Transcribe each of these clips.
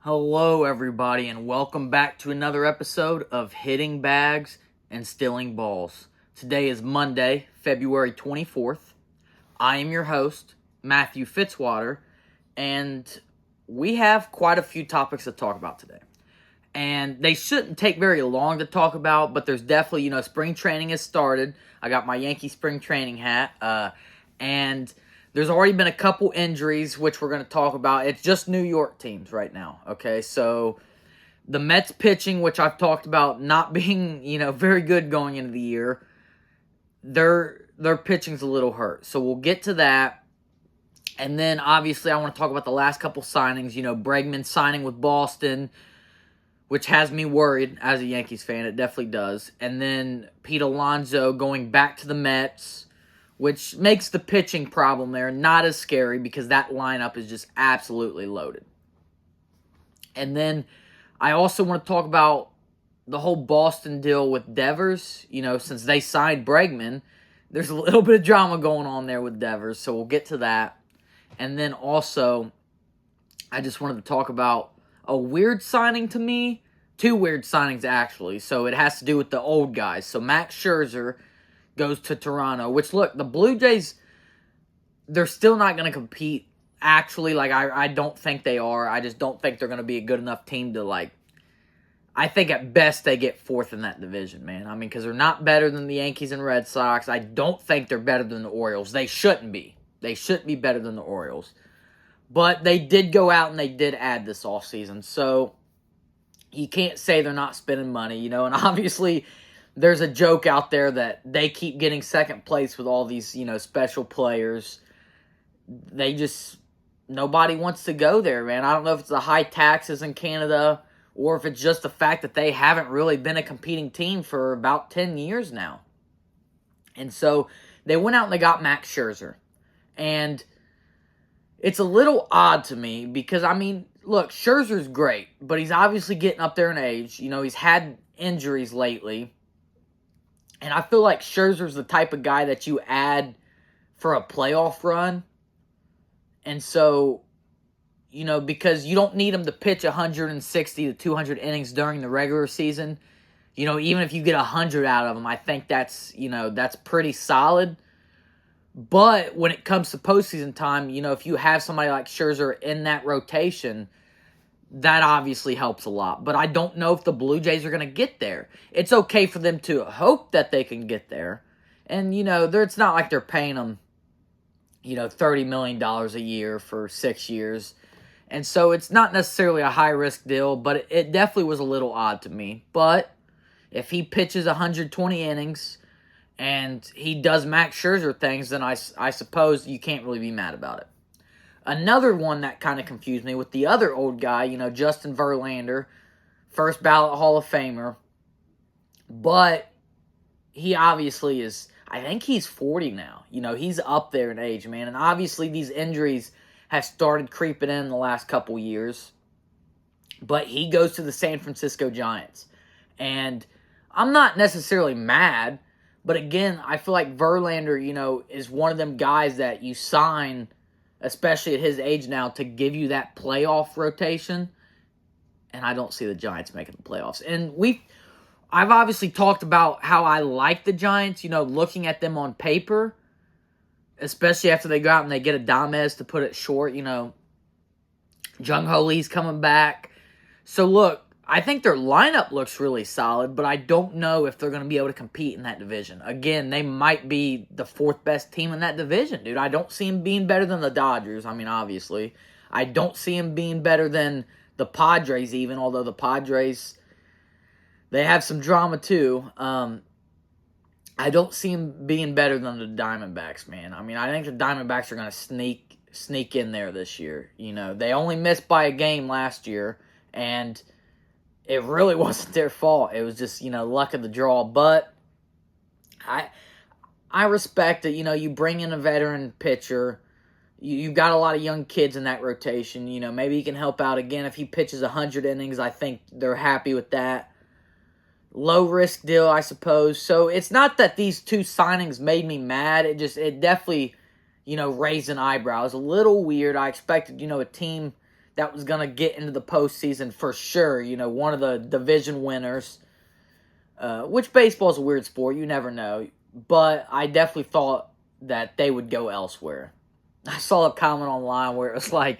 Hello, everybody, and welcome back to another episode of Hitting Bags and Stealing Balls. Today is Monday, February 24th. I am your host, Matthew Fitzwater, and we have quite a few topics to talk about today. And they shouldn't take very long to talk about, but there's definitely, spring training has started. I got my Yankee spring training hat, and there's already been a couple injuries, which we're going to talk about. It's just New York teams right now, okay? So the Mets pitching, which I've talked about not being, very good going into the year, their pitching's a little hurt. So we'll get to that. And then, obviously, I want to talk about the last couple signings. Bregman signing with Boston, which has me worried as a Yankees fan. It definitely does. And then Pete Alonso going back to the Mets, which makes the pitching problem there not as scary because that lineup is just absolutely loaded. And then I also want to talk about the whole Boston deal with Devers. Since they signed Bregman, there's a little bit of drama going on there with Devers, so we'll get to that. And then also, I just wanted to talk about a weird signing to me. Two weird signings, actually. So it has to do with the old guys. So Max Scherzer goes to Toronto, which, look, the Blue Jays, they're still not going to compete. Actually, I don't think they are. I just don't think they're going to be a good enough team to, I think at best they get fourth in that division, man. I mean, because they're not better than the Yankees and Red Sox. I don't think they're better than the Orioles. They shouldn't be. They shouldn't be better than the Orioles. But they did go out and they did add this offseason. So you can't say they're not spending money, and obviously there's a joke out there that they keep getting second place with all these, special players. Nobody wants to go there, man. I don't know if it's the high taxes in Canada or if it's just the fact that they haven't really been a competing team for about 10 years now. And so they went out and they got Max Scherzer. And it's a little odd to me because, look, Scherzer's great, but he's obviously getting up there in age. He's had injuries lately. And I feel like Scherzer's the type of guy that you add for a playoff run. And so, because you don't need him to pitch 160 to 200 innings during the regular season. Even if you get 100 out of him, I think that's pretty solid. But when it comes to postseason time, if you have somebody like Scherzer in that rotation, that obviously helps a lot. But I don't know if the Blue Jays are going to get there. It's okay for them to hope that they can get there. And, it's not like they're paying them, $30 million a year for 6 years. And so it's not necessarily a high-risk deal, but it definitely was a little odd to me. But if he pitches 120 innings and he does Max Scherzer things, then I suppose you can't really be mad about it. Another one that kind of confused me with the other old guy, Justin Verlander, first ballot Hall of Famer. But he obviously is, I think he's 40 now. He's up there in age, man. And obviously these injuries have started creeping in the last couple years. But he goes to the San Francisco Giants. And I'm not necessarily mad. But again, I feel like Verlander, is one of them guys that you sign, especially at his age now, to give you that playoff rotation. And I don't see the Giants making the playoffs. And I've obviously talked about how I like the Giants, looking at them on paper, especially after they go out and they get Adames to put it short. Jung Ho Lee's coming back. So look, I think their lineup looks really solid, but I don't know if they're going to be able to compete in that division. Again, they might be the fourth best team in that division, dude. I don't see them being better than the Dodgers. Obviously. I don't see them being better than the Padres even, although the Padres, they have some drama too. I don't see them being better than the Diamondbacks, man. I think the Diamondbacks are going to sneak in there this year. They only missed by a game last year, and it really wasn't their fault. It was just, luck of the draw. But I respect it. You bring in a veteran pitcher. You've got a lot of young kids in that rotation. Maybe he can help out again. If he pitches 100 innings, I think they're happy with that. Low risk deal, I suppose. So it's not that these two signings made me mad. It definitely, raised an eyebrow. It was a little weird. I expected, a team that was going to get into the postseason for sure. You know, one of the division winners, which baseball's a weird sport. You never know. But I definitely thought that they would go elsewhere. I saw a comment online where it was like,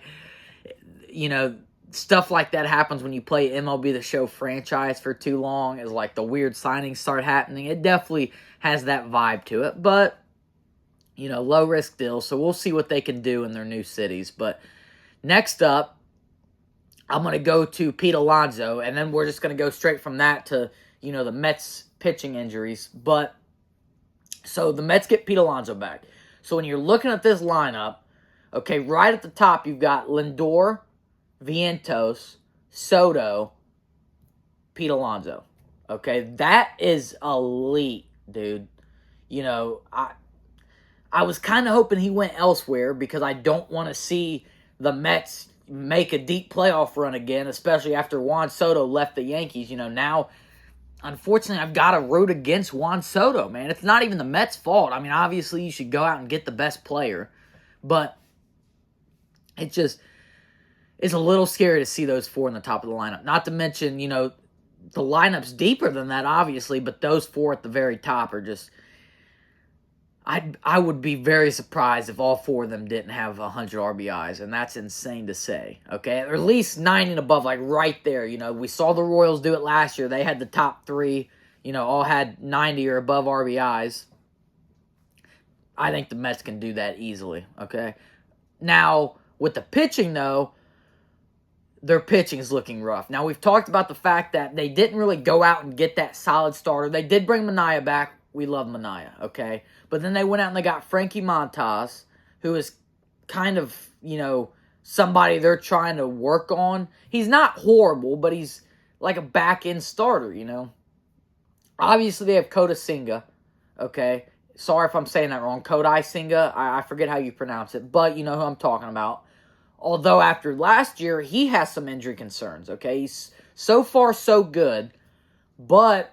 you know, stuff like that happens when you play MLB The Show franchise for too long, is like the weird signings start happening. It definitely has that vibe to it, but, you know, low risk deal, so we'll see what they can do in their new cities. But next up, I'm going to go to Pete Alonso, and then we're just going to go straight from that to, you know, the Mets pitching injuries. But, so the Mets get Pete Alonso back. So when you're looking at this lineup, okay, right at the top, you've got Lindor, Vientos, Soto, Pete Alonso. Okay, that is elite, dude. You know, I was kind of hoping he went elsewhere because I don't want to see the Mets make a deep playoff run again, especially after Juan Soto left the Yankees. You know, now, unfortunately, I've got to root against Juan Soto, man. It's not even the Mets' fault. I mean, obviously, you should go out and get the best player, but it just is a little scary to see those four in the top of the lineup. Not to mention, you know, the lineup's deeper than that, obviously, but those four at the very top are just... I would be very surprised if all four of them didn't have 100 RBIs, and that's insane to say, okay? Or at least 90 and above, like right there. You know, we saw the Royals do it last year. They had the top three, you know, all had 90 or above RBIs. I think the Mets can do that easily, okay? Now, with the pitching, though, their pitching is looking rough. Now, we've talked about the fact that they didn't really go out and get that solid starter. They did bring Manaea back. We love Manaea, okay? But then they went out and they got Frankie Montas, who is kind of, you know, somebody they're trying to work on. He's not horrible, but he's like a back-end starter, you know? Obviously, they have Kota Singa, okay? Sorry if I'm saying that wrong. Kodai Singa, I forget how you pronounce it, but you know who I'm talking about. Although after last year, he has some injury concerns, okay? He's so far so good, but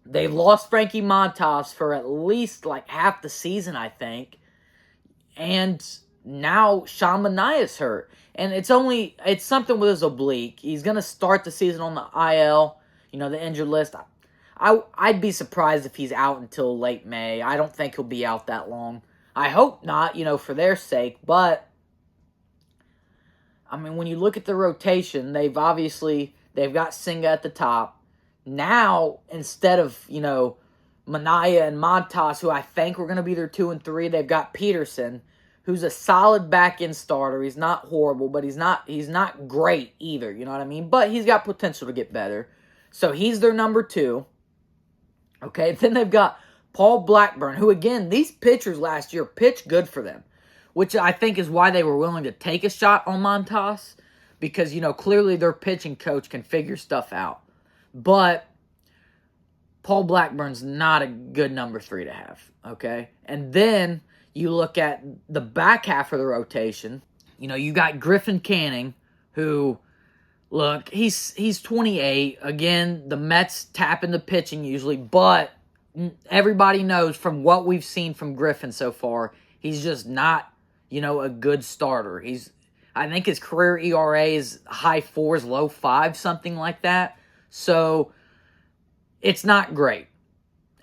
they've lost Frankie Montas for at least like half the season, I think. And now Sean Manaea's hurt. And it's something with his oblique. He's going to start the season on the IL, you know, the injured list. I'd be surprised if he's out until late May. I don't think he'll be out that long. I hope not, you know, for their sake. But, I mean, when you look at the rotation, they've got Singa at the top. Now, instead of, you know, Manaea and Montas, who I think were going to be their 2 and 3, they've got Peterson, who's a solid back-end starter. He's not horrible, but he's not great either, you know what I mean? But he's got potential to get better. So he's their number 2. Okay, then they've got Paul Blackburn, who, again, these pitchers last year pitched good for them, which I think is why they were willing to take a shot on Montas, because, you know, clearly their pitching coach can figure stuff out. But Paul Blackburn's not a good number 3 to have, okay? And then you look at the back half of the rotation. You know, you got Griffin Canning, who, look, he's 28. Again, the Mets tap into pitching usually, but everybody knows from what we've seen from Griffin so far, he's just not, you know, a good starter. I think his career ERA is high 4s, low 5s, something like that. So, it's not great.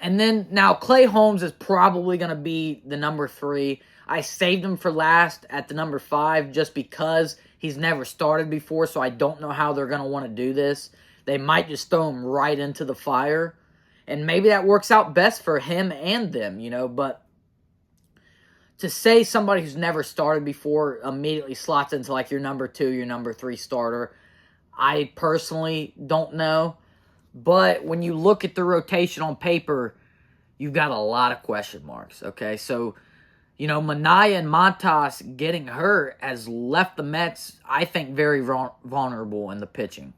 And then, now, Clay Holmes is probably going to be the number 3. I saved him for last at the number 5 just because he's never started before, so I don't know how they're going to want to do this. They might just throw him right into the fire, and maybe that works out best for him and them, you know, but to say somebody who's never started before immediately slots into like your number 2, your number 3 starter, I personally don't know. But when you look at the rotation on paper, you've got a lot of question marks, okay? So, you know, Manaea and Montas getting hurt has left the Mets, I think, very vulnerable in the pitching.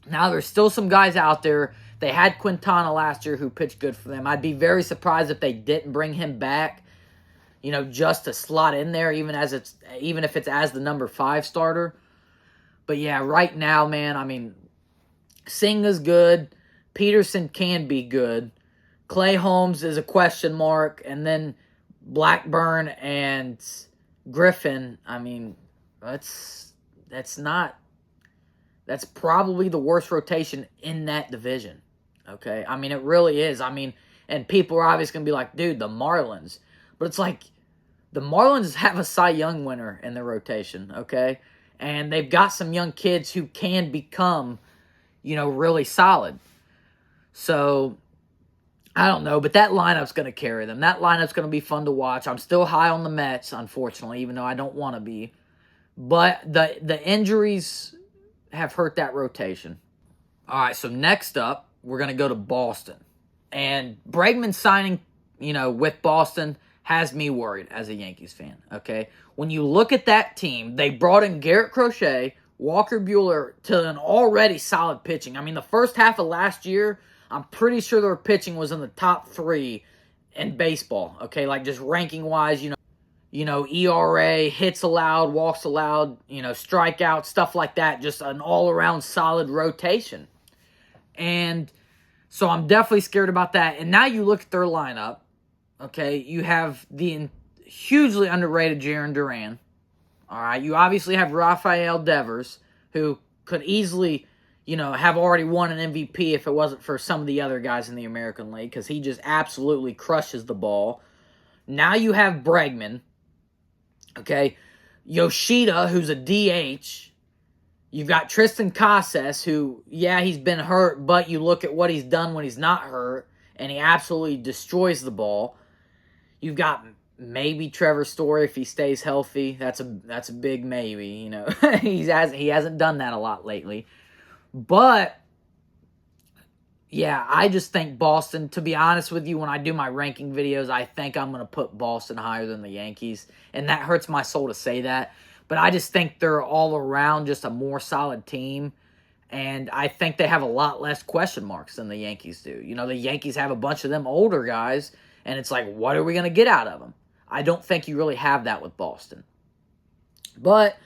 Now, there's still some guys out there. They had Quintana last year who pitched good for them. I'd be very surprised if they didn't bring him back, you know, just to slot in there, even if it's as the number 5 starter. But yeah, right now, man, I mean, Singa's good. Peterson can be good. Clay Holmes is a question mark. And then Blackburn and Griffin, I mean, that's probably the worst rotation in that division. Okay? I mean, it really is. I mean, and people are obviously going to be like, dude, the Marlins. But it's like, the Marlins have a Cy Young winner in their rotation, okay? And they've got some young kids who can become, really solid. So, I don't know, but that lineup's going to carry them. That lineup's going to be fun to watch. I'm still high on the Mets, unfortunately, even though I don't want to be. But the injuries have hurt that rotation. All right, so next up, we're going to go to Boston. And Bregman signing, with Boston has me worried as a Yankees fan, okay? When you look at that team, they brought in Garrett Crochet, Walker Buehler to an already solid pitching. I mean, the first half of last year, I'm pretty sure their pitching was in the top 3 in baseball, okay? Like just ranking-wise, ERA, hits allowed, walks allowed, strikeouts, stuff like that. Just an all-around solid rotation. And so I'm definitely scared about that. And now you look at their lineup, okay? You have the hugely underrated Jarren Duran. All right? You obviously have Rafael Devers, who could easily, have already won an MVP if it wasn't for some of the other guys in the American League, because he just absolutely crushes the ball. Now you have Bregman, okay? Yoshida, who's a DH. You've got Tristan Casas, who, he's been hurt, but you look at what he's done when he's not hurt, and he absolutely destroys the ball. You've got maybe Trevor Story if he stays healthy. That's a big maybe, he hasn't done that a lot lately. But, I just think Boston, to be honest with you, when I do my ranking videos, I think I'm going to put Boston higher than the Yankees. And that hurts my soul to say that. But I just think they're all around just a more solid team. And I think they have a lot less question marks than the Yankees do. The Yankees have a bunch of them older guys. And it's like, what are we going to get out of them? I don't think you really have that with Boston. But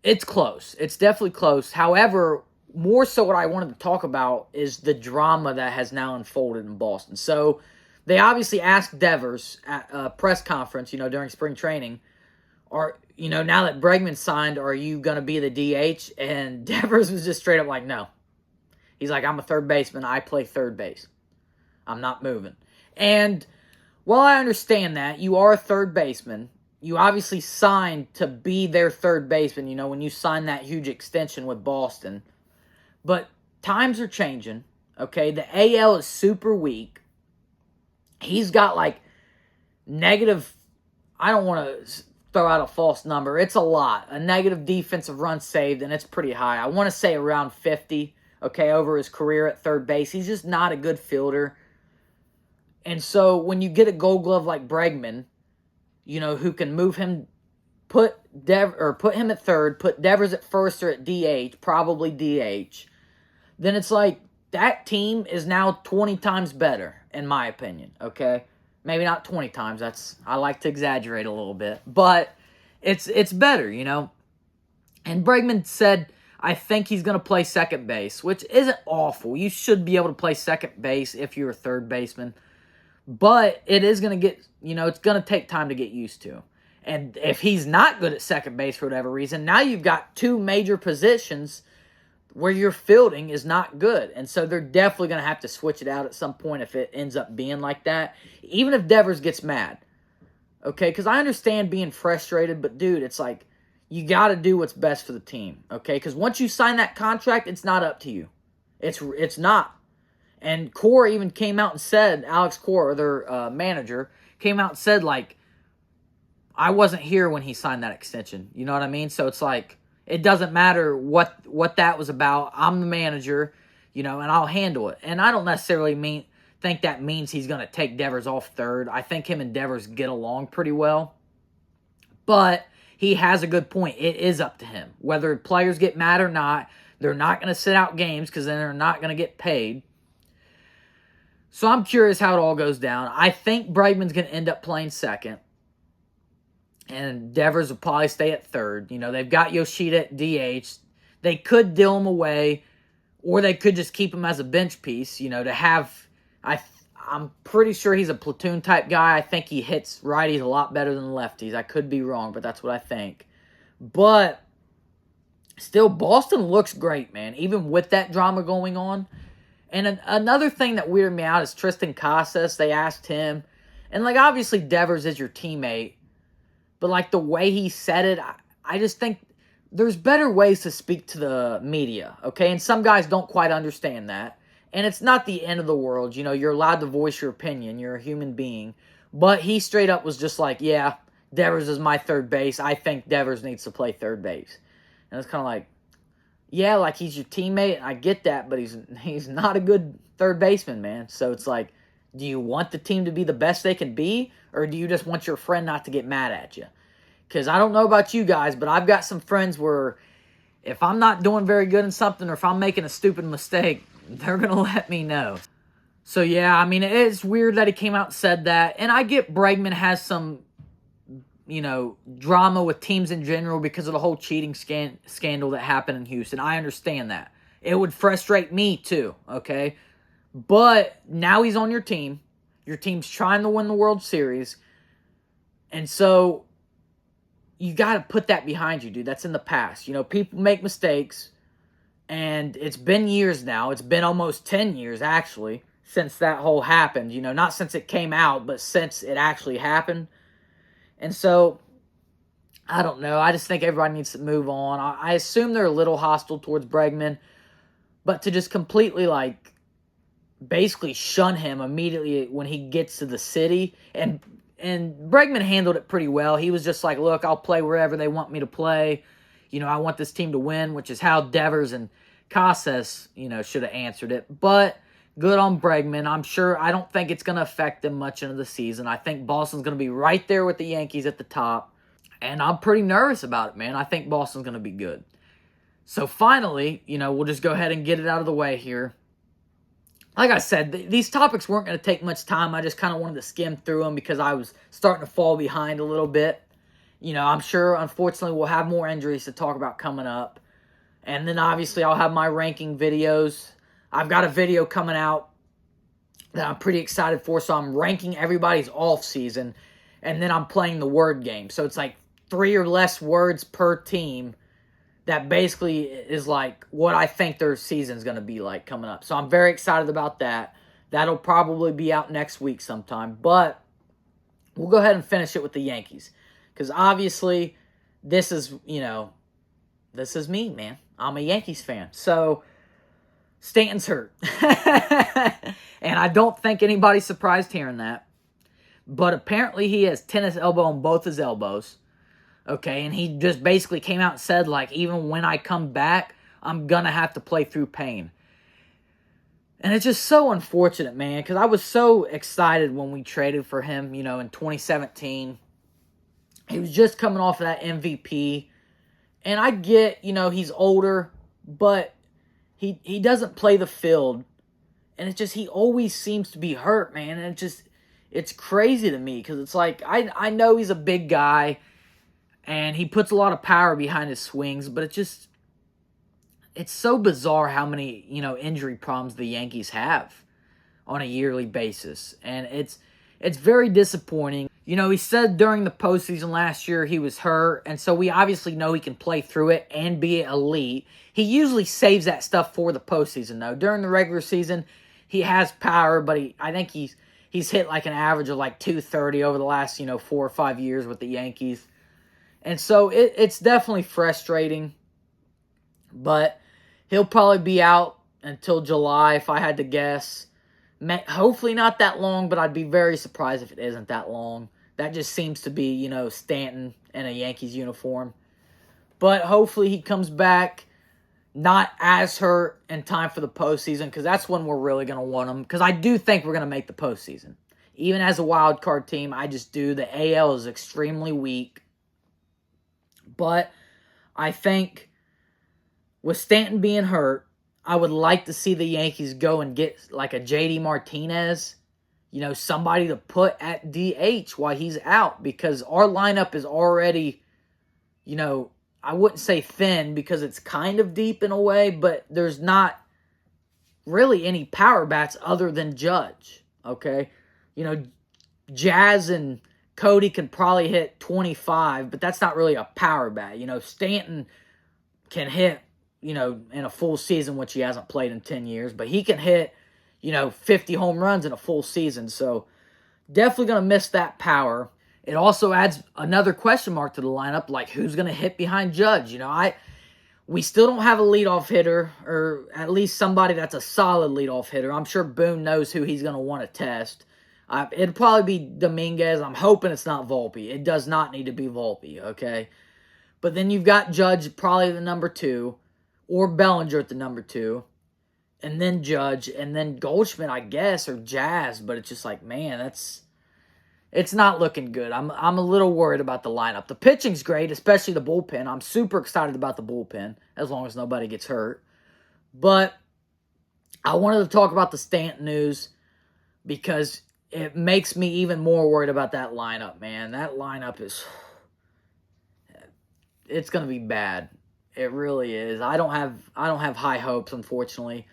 it's close. It's definitely close. However, more so what I wanted to talk about is the drama that has now unfolded in Boston. So they obviously asked Devers at a press conference, during spring training, now that Bregman signed, are you going to be the DH? And Devers was just straight up like, no. He's like, I'm a third baseman. I play third base. I'm not moving. And while I understand that, you are a third baseman. You obviously signed to be their third baseman, when you signed that huge extension with Boston. But times are changing, okay? The AL is super weak. He's got like negative, I don't want to throw out a false number. It's a lot. A negative defensive run saved, and it's pretty high. I want to say around 50, okay, over his career at third base. He's just not a good fielder. And so when you get a Gold Glove like Bregman, who can move him, put him at third, put Devers at first or at DH, probably DH, then it's like that team is now 20 times better, in my opinion, okay? Maybe not 20 times. I like to exaggerate a little bit, but it's better, And Bregman said, I think he's going to play second base, which isn't awful. You should be able to play second base if you're a third baseman. But it is going to get, it's going to take time to get used to. And if he's not good at second base for whatever reason, now you've got 2 major positions where your fielding is not good. And so they're definitely going to have to switch it out at some point if it ends up being like that. Even if Devers gets mad. Okay? Because I understand being frustrated, but dude, it's like, you got to do what's best for the team. Okay? Because once you sign that contract, it's not up to you. It's not. And Cora even came out and said, Alex Cora, their manager, came out and said, like, I wasn't here when he signed that extension. You know what I mean? So it's like, it doesn't matter what that was about. I'm the manager, and I'll handle it. And I don't necessarily think that means he's going to take Devers off third. I think him and Devers get along pretty well. But he has a good point. It is up to him. Whether players get mad or not, they're not going to sit out games because then they're not going to get paid. So I'm curious how it all goes down. I think Bregman's going to end up playing second. And Devers will probably stay at third. They've got Yoshida at DH. They could deal him away, or they could just keep him as a bench piece, to have... I'm pretty sure he's a platoon-type guy. I think he hits righties a lot better than lefties. I could be wrong, but that's what I think. But still, Boston looks great, man, even with that drama going on. And another thing that weirded me out is Tristan Casas. They asked him, and like obviously Devers is your teammate, but like the way he said it, I just think there's better ways to speak to the media, okay? And some guys don't quite understand that. And it's not the end of the world. You know, you're allowed to voice your opinion. You're a human being. But he straight up was just like, yeah, Devers is my third base. I think Devers needs to play third base. And it's kind of like, yeah, like he's your teammate. I get that, but he's not a good third baseman, man. So it's like, do you want the team to be the best they can be, or do you just want your friend not to get mad at you? Because I don't know about you guys, but I've got some friends where if I'm not doing very good in something or if I'm making a stupid mistake, they're going to let me know. So, yeah, I mean, it's weird that he came out and said that. And I get Bregman has some, you know, drama with teams in general because of the whole cheating scandal that happened in Houston. I understand that. It would frustrate me too, okay? But now he's on your team. Your team's trying to win the World Series. And so you got to put that behind you, dude. That's in the past. You know, people make mistakes. And it's been years now. It's been almost 10 years, actually, since that whole happened. You know, not since it came out, but since it actually happened. And so, I don't know. I just think everybody needs to move on. I assume they're a little hostile towards Bregman. But to just completely, like, basically shun him immediately when he gets to the city. And Bregman handled it pretty well. He was just like, look, I'll play wherever they want me to play. You know, I want this team to win, which is how Devers and Casas, you know, should have answered it. But good on Bregman. I don't think it's going to affect them much into the season. I think Boston's going to be right there with the Yankees at the top. And I'm pretty nervous about it, man. I think Boston's going to be good. So finally, you know, we'll just go ahead and get it out of the way here. Like I said, these topics weren't going to take much time. I just kind of wanted to skim through them because I was starting to fall behind a little bit. You know, I'm sure, unfortunately, we'll have more injuries to talk about coming up. And then, obviously, I'll have my ranking videos. I've got a video coming out that I'm pretty excited for. So I'm ranking everybody's off season. And then I'm playing the word game. So it's like 3 or less words per team. That basically is like what I think their season's going to be like coming up. So I'm very excited about that. That'll probably be out next week sometime. But we'll go ahead and finish it with the Yankees. Because obviously, this is, you know, this is me, man. I'm a Yankees fan. So, Stanton's hurt. And I don't think anybody's surprised hearing that. But apparently he has tennis elbow on both his elbows. Okay, and he just basically came out and said, like, even when I come back, I'm going to have to play through pain. And it's just so unfortunate, man, because I was so excited when we traded for him, you know, in 2017. He was just coming off of that MVP. And I get, you know, he's older, but he doesn't play the field. And it's just, he always seems to be hurt, man. And it's crazy to me because it's like, I know he's a big guy. And he puts a lot of power behind his swings, but it's so bizarre how many, you know, injury problems the Yankees have on a yearly basis. And it's very disappointing. You know, he said during the postseason last year he was hurt, and so we obviously know he can play through it and be elite. He usually saves that stuff for the postseason, though. During the regular season, he has power, but I think he's hit like an average of like 230 over the last, you know, 4 or 5 years with the Yankees. And so it's definitely frustrating, but he'll probably be out until July if I had to guess. Hopefully not that long, but I'd be very surprised if it isn't that long. That just seems to be, you know, Stanton in a Yankees uniform. But hopefully he comes back not as hurt in time for the postseason, because that's when we're really going to want him. Because I do think we're going to make the postseason. Even as a wild card team, I just do. The AL is extremely weak. But I think with Stanton being hurt, I would like to see the Yankees go and get like a JD Martinez, you know, somebody to put at DH while he's out, because our lineup is already, you know, I wouldn't say thin because it's kind of deep in a way, but there's not really any power bats other than Judge, okay? You know, Jazz and Cody can probably hit 25, but that's not really a power bat. You know, Stanton can hit, in a full season, which he hasn't played in 10 years, but he can hit, 50 home runs in a full season. So definitely going to miss that power. It also adds another question mark to the lineup, like who's going to hit behind Judge. We still don't have a leadoff hitter, or at least somebody that's a solid leadoff hitter. I'm sure Boone knows who he's going to want to test. It'd probably be Dominguez. I'm hoping it's not Volpe. It does not need to be Volpe, okay? But then you've got Judge probably the number 2, or Bellinger at the number 2, and then Judge, and then Goldschmidt, I guess, or Jazz. But it's just like, man, it's not looking good. I'm a little worried about the lineup. The pitching's great, especially the bullpen. I'm super excited about the bullpen, as long as nobody gets hurt. But I wanted to talk about the Stanton news because it makes me even more worried about that lineup, man. That lineup it's going to be bad. It really is. I don't have high hopes, unfortunately.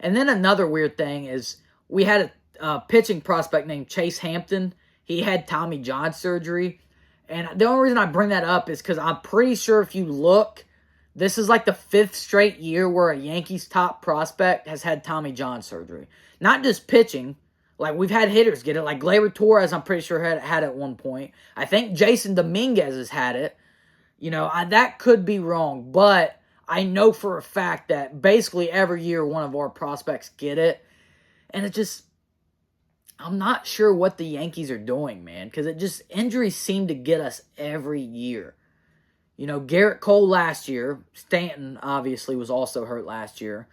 And then another weird thing is we had a pitching prospect named Chase Hampton. He had Tommy John surgery. And the only reason I bring that up is because I'm pretty sure if you look, this is like the 5th straight year where a Yankees top prospect has had Tommy John surgery. Not just pitching. Like, we've had hitters get it. Like, Gleyber Torres, I'm pretty sure had it at one point. I think Jason Dominguez has had it. That could be wrong. But I know for a fact that basically every year one of our prospects get it. And I'm not sure what the Yankees are doing, man. Because injuries seem to get us every year. Garrett Cole last year. Stanton, obviously, was also hurt last year.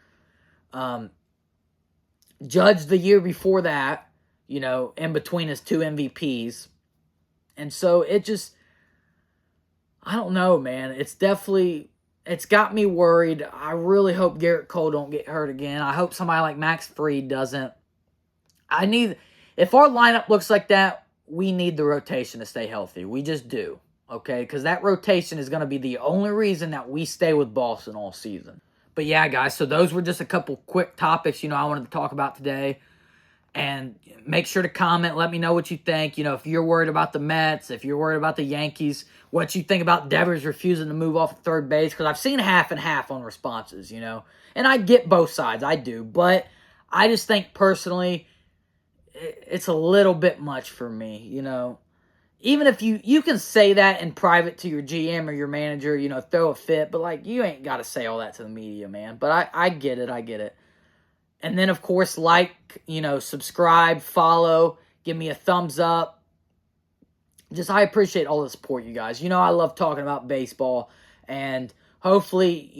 Judge the year before that, in between his 2 MVPs. And so I don't know, man. It's got me worried. I really hope Garrett Cole don't get hurt again. I hope somebody like Max Fried doesn't. If our lineup looks like that, we need the rotation to stay healthy. We just do, okay? Because that rotation is going to be the only reason that we stay with Boston all season. But yeah, guys, so those were just a couple quick topics, I wanted to talk about today. And make sure to comment. Let me know what you think. If you're worried about the Mets, if you're worried about the Yankees, what you think about Devers refusing to move off of third base. Because I've seen half and half on responses, And I get both sides. I do. But I just think personally, it's a little bit much for me, Even if you can say that in private to your GM or your manager, throw a fit. But, you ain't got to say all that to the media, man. But I get it. I get it. And then, of course, subscribe, follow, give me a thumbs up. I appreciate all the support, you guys. I love talking about baseball. And hopefully,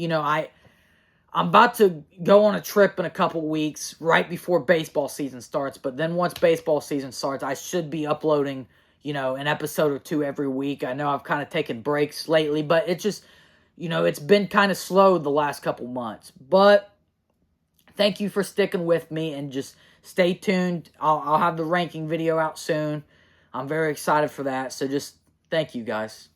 I'm about to go on a trip in a couple weeks right before baseball season starts. But then once baseball season starts, I should be uploading, an episode or 2 every week. I know I've kind of taken breaks lately, but it's been kind of slow the last couple months. But thank you for sticking with me, and just stay tuned. I'll have the ranking video out soon. I'm very excited for that. So just thank you, guys.